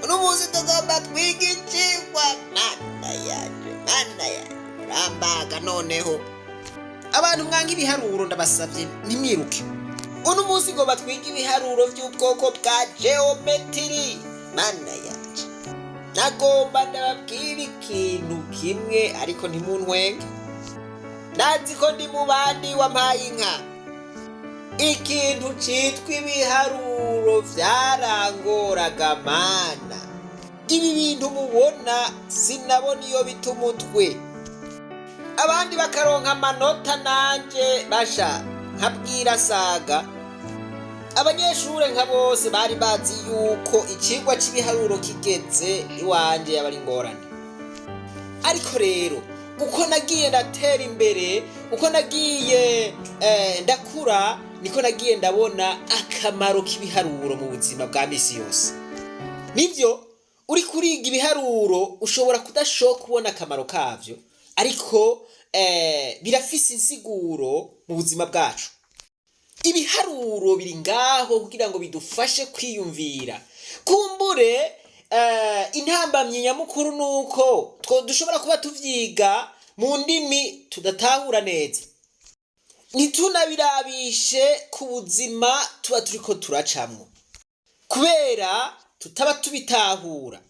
uno munsi tugomba twiga icigwa mana yanje urambaga noneho abantu mwanga ibiharuro ndabasavye ntimwiruke. Uno munsi ngomba twiga ibiharuro vy'ubwoko bwa geometry mana yanje. Nagomba ndababwira ikintu kimwe ariko ntimuntwenge. Ndazi ko ndi mu bandi wampaye inka. Ikintu citwa ibiharuro vyarangoraga mana. Ibi bintu mubona sinabona iyo bita umutwe. Abandi bakaronka amanota nanje basha nkabwira saga. Abanyeshure nka bose bari bazi yuko icigwa c'ibiharuro kigeze iwanje yabari ngorane. Ariko rero uko nagiye ndatera imbere, uko nagiye ndakura, niko nagiye ndabona akamaro k'ibiharuro mu buzima bwa misi yose. Nivyo uri kuriga ibiharuro ushobora kudashoka kubona akamaro kavyo, ariko birafise insiguro mu buzima bwacu. Ibiharuro biri ngaho kugira ngo bidufashe kwiyumvira. Kumbure intambamyi nyamukuru nuko dushobora kuba tuvyiga mu ndimi tudatahura neza, ntitunabirabishe ku buzima tuba turiko turacamwo kubera tutaba tubitahura.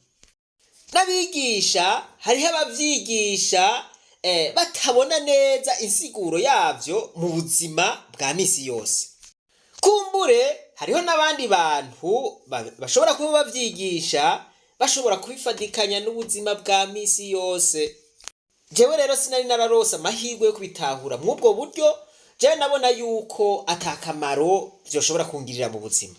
N'abigisha hariho abavyigisha batabona neza insiguro yavyo mu buzima bwa misi yose. Kumbure hariho n'abandi bantu bashobora kuba bavyigisha bashobora kubifadikanya n'ubuzima bwa misi yose. Jewe rero sinari nararose amahirwe yo kubitahura mw'ubwo buryo. Jewe nabona yuko atakamaro vyoshobora kungirira mu buzima.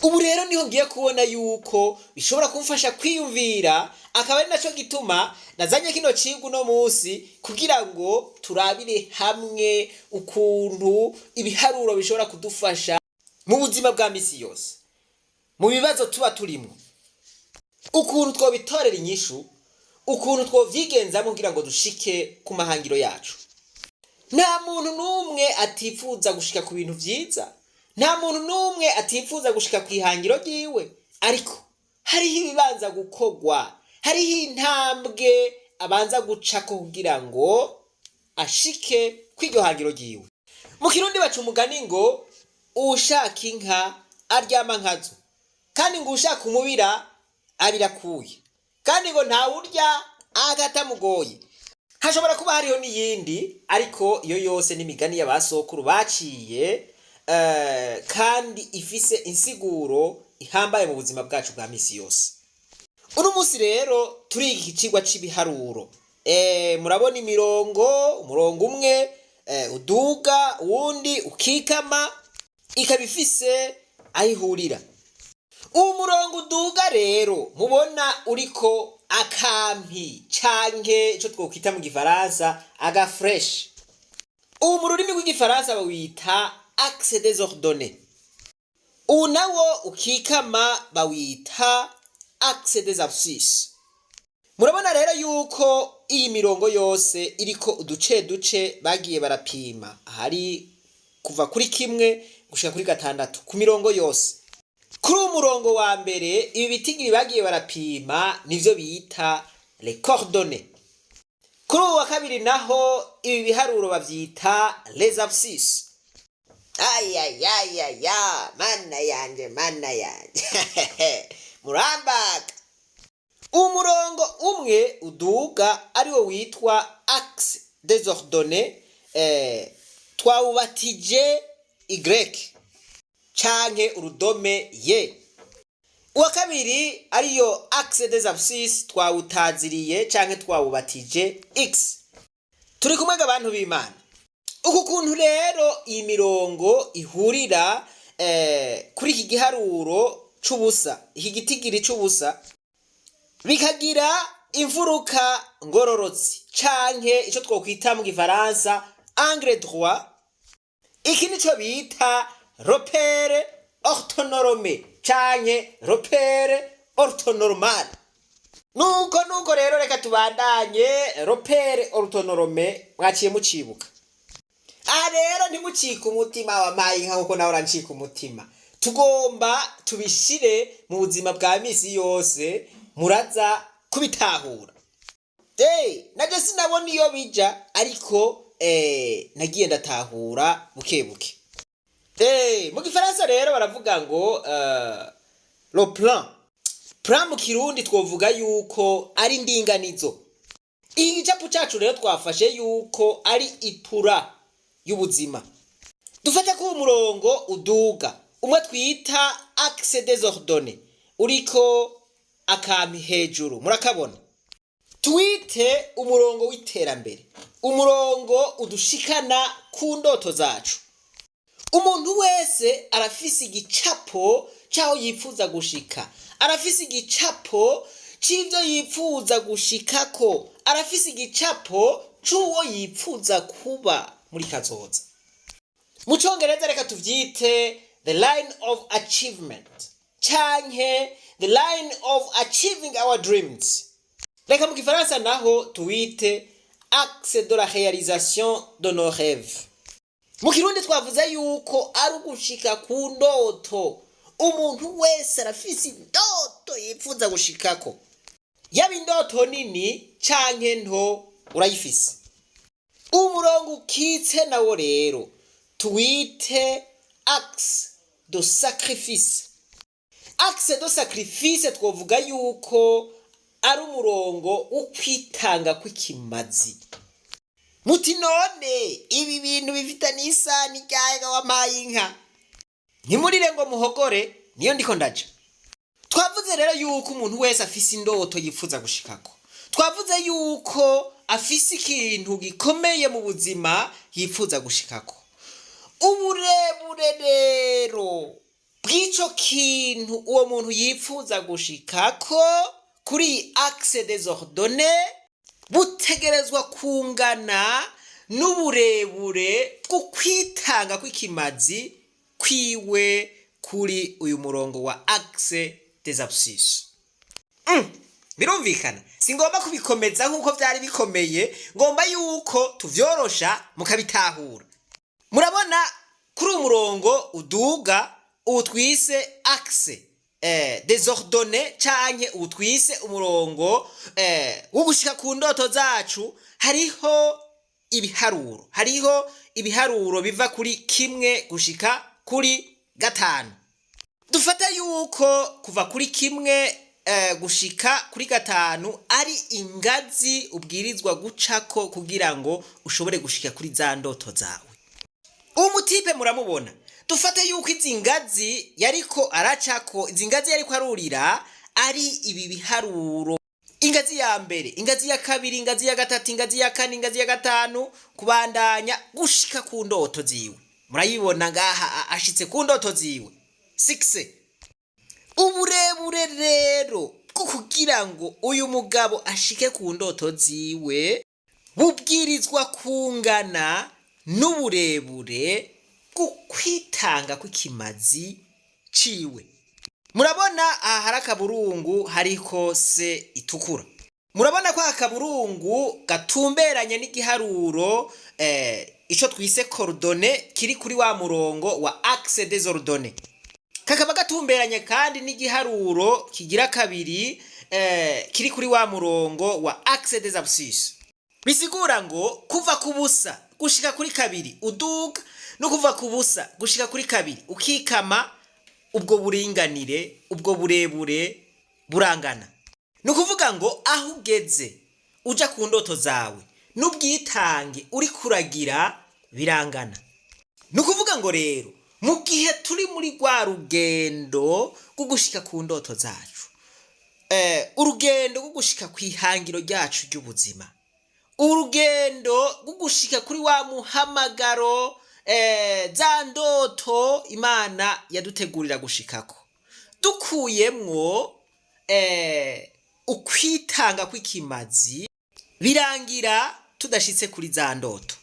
Ubu rero niho ngiye kubona yuko bishobora kumfasha kwiyumvira, akaba ari naco gituma nazanye kino cigwa uno munsi kugira ngo turabire hamwe ukuntu ibiharuro bishobora kudufasha mu buzima bwa misi yose, mu bibazo tuba turimwo, ukuntu twobitorera inyishu, ukuntu twovyigenzamwo kugira ngo dushike ku mahangiro yacu. Nta muntu n'umwe atifuza gushika ku bintu vyiza, nta muntu n'umwe atifuza gushika kwihangiro ryiwe, ariko hariho ibibanza gukogwa, hariho intambwe abanza gucako kugira ngo ashike kw'iryo hangiro ryiwe. Mu Kirundi baca umugani ngo ushaka inka aryama nkazo, kandi ngo ushaka umubira abirakuye, kandi ngo ntawurya agatamugoye. Hashobora kuba hariho n'iyindi, ariko iyo yose n'imigani y'abasokuru baciye kandi ifise insiguro ihambaye mu buzima bwacu bwa misi yose. Uno munsi rero turiga ikicigwa c'ibiharuro. Murabona umurongo umwe uduga, uwundi ukikama, ikaba ifise ayihurira. Uwo murongo uduga rero mubona uriko akampi canke ico twokwita mu gifaransa agafresh. Uwo mu rurimi rw'igifaransa bawita axe des ordonnées. Uwo nawo ukikama bawita axe des abscisses. Murabona rero yuko iyi mirongo yose iriko uduce bagiye barapima. Hari kuva kuri kimwe gushika kuri gatandatu ku mirongo yose. Kuri umurongo wa mbere ibi bitigiri bagiye barapima nivyo bita les coordonnées. Kuri uwa kabiri naho ibi biharuro bavyita les abscisses. Mana yanje murambaga. Umurongo umwe uduga ariwo witwa axe des ordonnées, twawubatije Y canke urudome ye. Uwa kabiri ariyo axe des abscisses twawutaziriye canke twawubatije X. Turi kumwe abantu b'Imana. Uku kuntu rero iyi mirongo ihurira kuri iki giharuro c'ubusa, iki gitigiri c'ubusa, bikagira imfuruka ngororotsi canke ico twokwita mu gifaransa angle droit. Iki nico bita repère orthonormé canke repère orthonormal. Nuko rero reka tubandanye repère orthonormé mwaciye mucibuka. Rero ntimucike umutima wampaye inka kuko nawe urancika umutima. tugomba tubishire mu buzima bwa misi yose muraza kubitahura. Naje sinabona iyo bija ariko nagiye ndatahura buke buke. Mu gifaransa rero baravuga ngo le plan mu kirundi twovuga yuko ari indinganizo. Iki gicapu cacu rero twafashe yuko ari ipura y'ubuzima. Dufata ko umurongo uduga umwe twita axe désordonné uriko akami hejuru murakabona. Twite umurongo w'iterambere, umurongo udushikana ku ndoto zacu. Umuntu wese arafise igicapo caho yifuza gushika, arafise igicapo c'ivyo yifuza gushikako, arafise igicapo c'uwo yifuza kuba muri kazoza. Mu Congereza reka tuvyite the line of achievement canke the line of achieving our dreams. Reka mu Gifaransa naho tuwite axe de la réalisation de nos rêves. Mu Kirundi twavuze yuko ari ugushika ku ndoto. Umuntu wese arafise indoto yifuza gushikako. Yaba indoto nini canke nto urayifise. Umurongo ukitse nawo rero tuwite axe de sacrifice. Axe de sacrifice twovuga yuko ari umurongo ukwitanga kw'ikimazi. Muti none ibi bintu bifitanye isano ryaga wampaye inka ntimurire ngo muhogore niyo ndiko ndaja. Twavuze rero yuko umuntu wese afise indoto yifuza gushikako. Twavuze yuko afise ikintu gikomeye mu buzima yifuza gushikako. Uburebure rero bw'ico kintu uwo muntu yifuza gushikako kuri axe désordonné butegerezwa kungana n'uburebure bwo kwitanga kw'ikimazi kwiwe kuri uyu murongo wa axe des abscisses. Birumvikana singomba kubikomeza nkuko vyari bikomeye, ngomba yuko tuvyorosha mukabitahura. Murabona kuri umurongo uduga utwise axe désordonné canke utwise umurongo wo gushika ku ndoto zacu. Hariho ibiharuro biva kuri kimwe gushika kuri gatanu. Dufata yuko kuva kuri kimwe gushika kuri gatanu ari ingazi ubwirizwa gucako kugira ngo ushobore gushika kuri za ndoto zawe. Umutipe muramubona. Dufate yuko izi ngazi yariko aracako, izi ngazi yariko arurira ari ibi biharuro. Ingazi ya mbere, ingazi ya kabiri, ingazi ya gatatu, ingazi ya kane, ingazi ya gatanu kubandanya gushika ku ndoto ziwe. Murayibona ngaha ashitse ku ndoto ziwe 6. Uburebure rero bwo kugira ngo uyu mugabo ashike ku ndoto ziwe bubwirizwa kungana n'uburebure bwo kwitanga kw'ikimazi ciwe. Murabona aha hari akaburungu hariko se itukura. Murabona ko akaburungu gatumberanye n'igiharuro ico twise coordonnées kiri kuri wa murongo wa axe désordonné. Kakaba gatumberanye kandi n'igiharuro kigira kabiri kiri kuri wa murongo wa axe des abscisses. Bisigura ngo kuva ku busa gushika kuri kabiri uduga no kuva ku busa gushika kuri kabiri ukikama, ubwo buringanire ubwo burebure burangana. Nukuvuga ngo aho ugeze uja ku ndoto zawe n'ubwitange uri kuragira birangana. Nukuvuga ngo rero mu gihe turi muri rwa rugendo rwo gushika ku ndoto zacu, urugendo rwo gushika kwihangiro ryacu ry'ubuzima, urugendo rwo gushika kuri wa muhamagaro za ndoto Imana yadutegurira gushikako, dukuyemwo ukwitanga kw'ikimazi birangira tudashitse kuri za ndoto.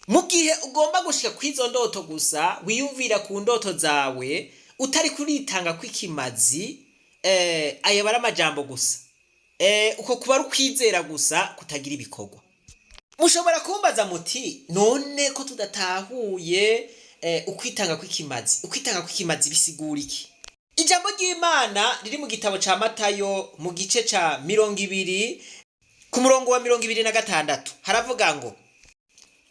Mu gihe ugomba gushika kw'izo ndoto gusa wiyumvira ku ndoto zawe utari kuritanga kw'ikimazi, ayabara amajambo gusa, uko kuba rukwizera gusa kutagira ibikorwa. Mushobora kumbaza muti none ko tudatahuye ukwitanga kw'ikimazi bisigura iki? Ijambo ry'Imana riri mu gitabo ca Matayo mu gice ca 20 ku murongo wa 26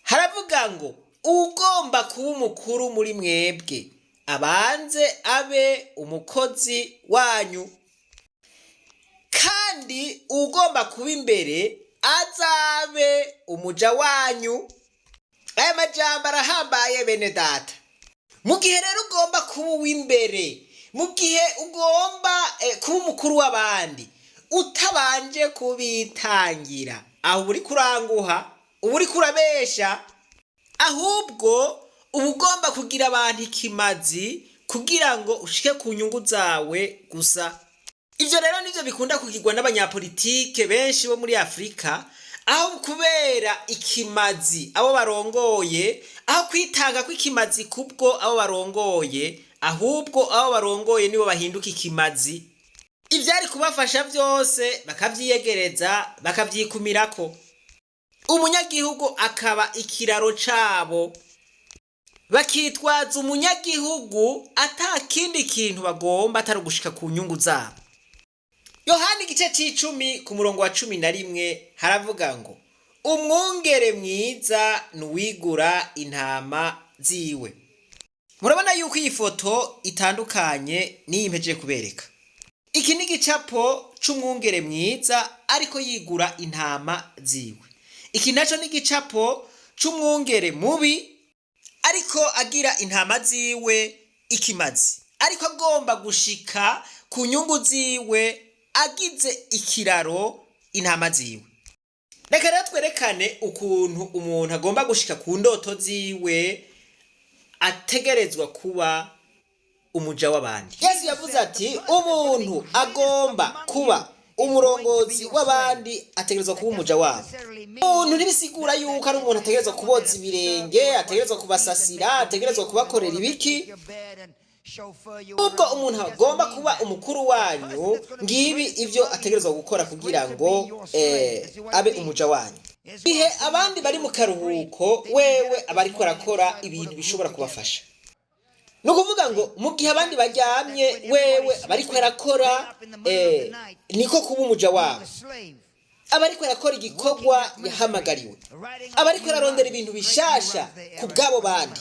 haravuga ngo ugomba kuba umukuru muri mwebwe abanze abe umukozi wanyu, kandi ugomba kuba imbere azabe umuja wanyu. Aya majambo arahambaye bene data. Mu gihe rero ugomba kuba uw'imbere, mu gihe ugomba kuba umukuru w'abandi utabanje kubitangira, aho uri kuranguha, uba uri kurabesha, ahubwo uba ugomba kugira abantu ikimazi kugira ngo ushike ku nyungu zawe gusa. Ivyo rero nivyo bikunda kugirwa n'abanyapolitike benshi bo muri Afrika, aho kubera ikimazi abo barongoye, aho kwitanga kw'ikimazi kubwo abo barongoye, ahubwo abo barongoye nibo bahinduka ikimazi. Ivyari kubafasha vyose bakavyiyegereza, bakavyikumirako. Umunyagihugu akaba ikiraro cabo, bakitwaza umunyagihugu ata kindi kintu bagomba atari gushika ku nyungu zabo. Yohani igice c'icumi ku murongo wa 11 haravuga ngo umwungere mwiza nuwigura intama ziwe. Murabona yuko iyi foto itandukanye n'iyi mpejeje kubereka. Iki ni igicapo c'umwungere mwiza ariko yigura intama ziwe. Iki naco ni igicapo c'umwungere mubi ariko agira intama ziwe ikimazi, ariko agomba gushika ku nyungu ziwe agize ikiraro intama ziwe. Reka rero twerekane ukuntu umuntu agomba gushika ku ndoto ziwe ategerezwa kuba umuja w'abandi. Yesu yavuze ati umuntu agomba kuba umurongozi w'abandi ategerezwa kuba umuja wabo. Umuntu ntibisigura yuko ari umuntu ategerezwa kuboza ibirenge, ategerezwa kubasasira, ategerezwa kubakorera ibiki. Ubwo umuntu agomba kuba umukuru wanyu, ngibi ivyo ategerezwa gukora kugira ngo abe umuja wanyu. Ihe abandi bari mu karuhuko, wewe abariko arakora ibintu bishobora kubafasha. Nukuvuga ngo mu gihe abandi baryamye, wewe abariko arakora niko kuba umuja wabo. Abariko arakora igikorwa yahamagariwe, abariko ararondera ibintu bishasha ku bwabo bandi.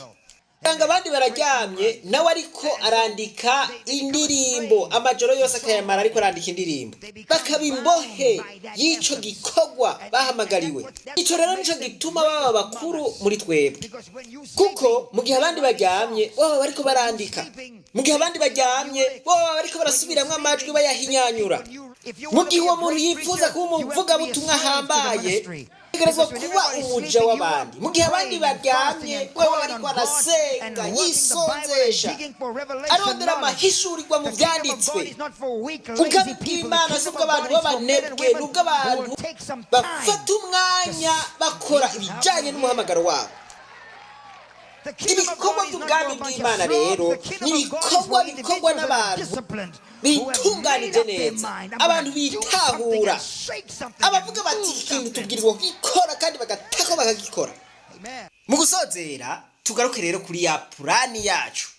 Anga abandi bararyamye, nawe ariko arandika indirimbo, amajoro yose akayamara ariko arandika indirimbo, bakaba imbohe y'ico gikorwa bahamagariwe. Ico rero nico gituma baba bakuru muri twebwe, kuko mu gihe abandi baryamye baba bariko barandika, mu gihe abandi baryamye baba bariko barasubiramwo amajwi bayahinyanyura. Mu gihe uwo muntu yifuza kuba umuvugabutumwa ahambaye, ategerezwa kuba umuja w'abandi. Mu gihe abandi baryamye, wewe ariko arasenga yisonzesha, arondera amahishurirwa mu vyanditswe. Ubwami bw'Imana si ubw'abantu b'abanebwe, ni ubw'abantu bafata umwanya bakora ibijanye n'umuhamagaro wabo. Ibikorwa by'ubwami bw'Imana rero ni ibikorwa bikorwa n'abantu bitunganije neza, abantu bitahura, abavuga bati ikintu tubwirizwa kugikora kandi bagatako bakagikora. Mu gusozera tugaruke rero kuri ya plani yacu.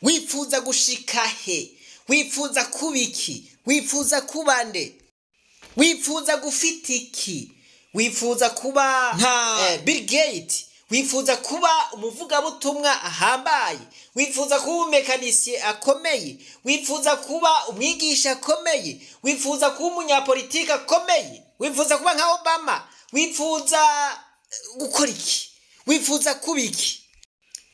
Wifuza gushika he? Wifuza kuba iki? Wifuza kuba nde? Wifuza gufita iki? Wifuza kuba nka Bill Gates? Wifuza kuba umuvugabutumwa ahambaye? Wifuza kuba umekanisye akomeye? Wifuza kuba umwigisha akomeye? Wifuza kuba umunyapolitiki akomeye? Wifuza kuba nka Obama? Wifuza gukora iki? Wifuza kuba iki?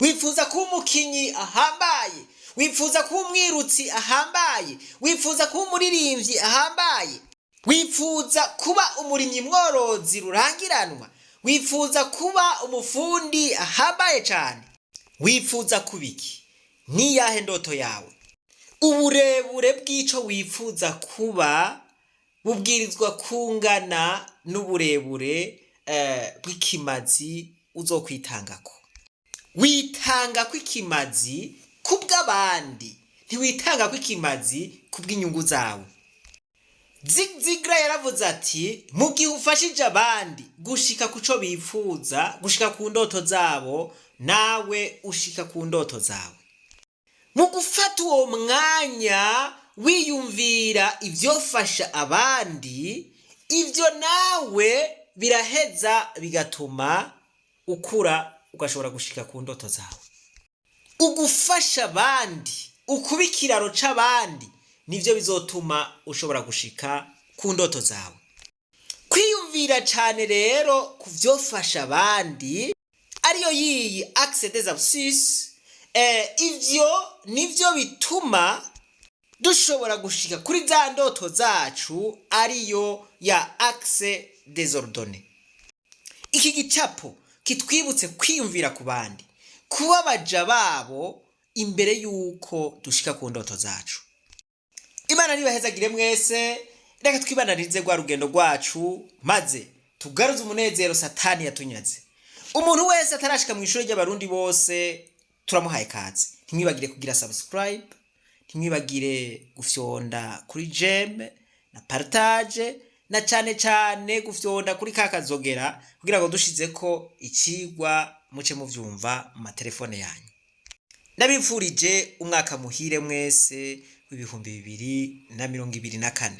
Wifuza kuba umukinyi ahambaye? Wifuza kuba umwirutsi ahambaye? Wifuza kuba umuririmbyi ahambaye? Wifuza kuba umurimyi mworozi rurangiranwa? Wifuza kuba umufundi ahambaye cyane? Wifuza kuba iki? Ni yahe ndoto yawe? Uburebure bw'ico wifuza kuba bubwirizwa kungana n'uburebure bw'ikimazi uzokwitangako. Witanga kw'ikimazi kubw'abandi, ntiwitanga kw'ikimazi kubw'inyungu zawe. Zig Ziglar yaravuze ati mu gihe ufashije abandi gushika kuco bifuza, gushika ku ndoto zabo, nawe ushika ku ndoto zawe. Mu gufata uwo mwanya wiyumvira ivyofasha abandi, ivyo nawe biraheza bigatuma ukura ugashobora gushika ku ndoto zawe. Ugufasha abandi, ukuba ikiraro c'abandi, nivyo bizotuma ushobora gushika ku ndoto zawe. Kwiyumvira cane rero ku vyofasha abandi ariyo yiyi axe des abscesses, ivyo nivyo bituma dushobora gushika kuri za ndoto zacu ariyo ya axe des ordonnées. Iki gicapo kitwibutse kwiyumvira ku bandi, kuba abaja babo imbere yuko dushika ku ndoto zacu. Imana nibahezagire mwese, reka twibanarize rwa rugendo rwacu maze tugaruze umunezero Satani yatunyaze. Umuntu wese atarashika mu ishuri ry'abarundi bose turamuhaye kaze. Ntimwibagire kugira subscribe, ntimwibagire gufyonda kuri j'aime na partage, na cane gufyonda kuri kakazogera kugira ngo dushizeko icigwa muce muvyumva mu matelefone yanyu. Ndabipfurije umwaka muhire mwese w'ibihumbi 2024.